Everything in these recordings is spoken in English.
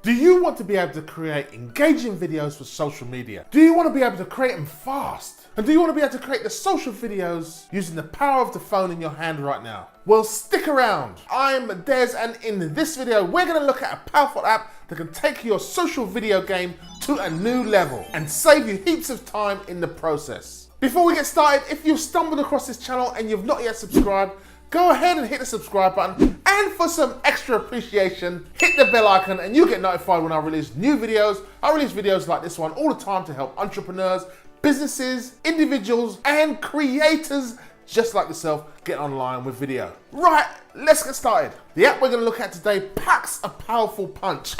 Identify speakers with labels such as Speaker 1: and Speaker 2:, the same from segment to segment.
Speaker 1: Do you want to be able to create engaging videos for social media? Do you want to be able to create them fast? And do you want to be able to create the social videos using the power of the phone in your hand right now? Well, stick around. I'm Des, and in this video, we're going to look at a powerful app that can take your social video game to a new level and save you heaps of time in the process. Before we get started, if you've stumbled across this channel and you've not yet subscribed, go ahead and hit the subscribe button, and for some extra appreciation, hit the bell icon and you'll get notified when I release new videos. I release videos like this one all the time to help entrepreneurs, businesses, individuals, and creators just like yourself get online with video. Right, let's get started. The app we're going to look at today packs a powerful punch.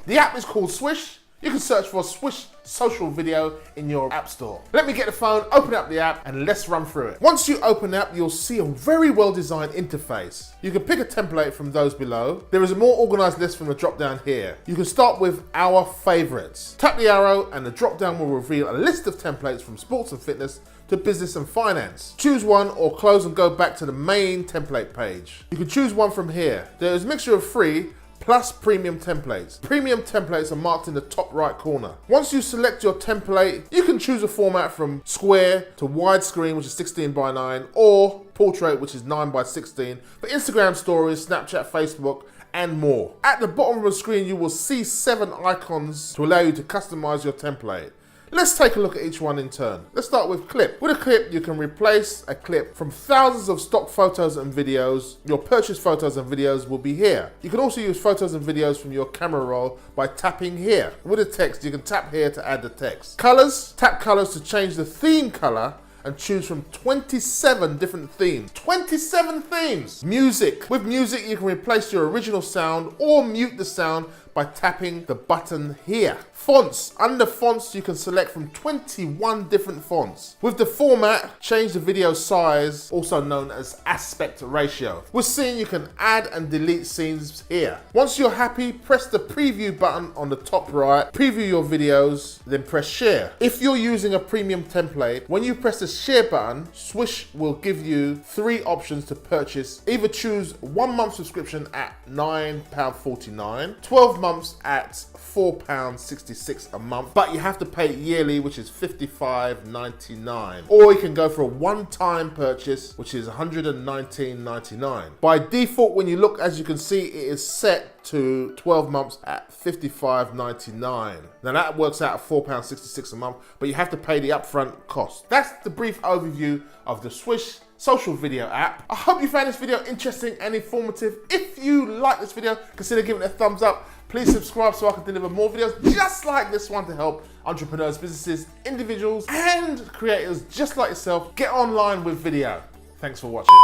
Speaker 1: The app is called Swish. You can search for Swish Social Video in your app store. Let me get the phone, open up the app, and let's run through it. Once you open the app, you'll see a very well-designed interface. You can pick a template from those below. There is a more organized list from the drop-down here. You can start with our favorites. Tap the arrow, and the drop-down will reveal a list of templates from sports and fitness to business and finance. Choose one or close and go back to the main template page. You can choose one from here. There is a mixture of free plus premium templates. Premium templates are marked in the top right corner. Once you select your template, you can choose a format from square to widescreen, which is 16:9, or portrait, which is 9:16, for Instagram stories, Snapchat, Facebook, and more. At the bottom of the screen, you will see 7 icons to allow you to customize your template. Let's take a look at each one in turn. Let's start with clip. With a clip, you can replace a clip from thousands of stock photos and videos. Your purchased photos and videos will be here. You can also use photos and videos from your camera roll by tapping here. With the text, you can tap here to add the text. Colors, tap colors to change the theme color and choose from 27 different themes. 27 themes! Music. With music, you can replace your original sound or mute the sound by tapping the button here. Fonts. Under fonts, you can select from 21 different fonts. With the format, change the video size, also known as aspect ratio. With scene, you can add and delete scenes here. Once you're happy, press the preview button on the top right, preview your videos, then press share. If you're using a premium template, when you press the share button, Swish will give you 3 options to purchase. Either choose 1 month subscription at £9.49, 12 months at £4.66 a month, but you have to pay yearly, which is $55.99. Or you can go for a one-time purchase, which is $119.99. By default, when you look, as you can see, it is set to 12 months at $55.99. Now that works out at £4.66 a month, but you have to pay the upfront cost. That's the brief overview of the Swish Social Video app. I hope you found this video interesting and informative. If you like this video, consider giving it a thumbs up. Please subscribe so I can deliver more videos just like this one to help entrepreneurs, businesses, individuals, and creators just like yourself get online with video. Thanks for watching.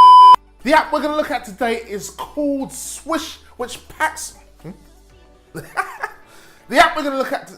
Speaker 1: The app we're going to look at today is called Swish, which packs... The app we're going to look at...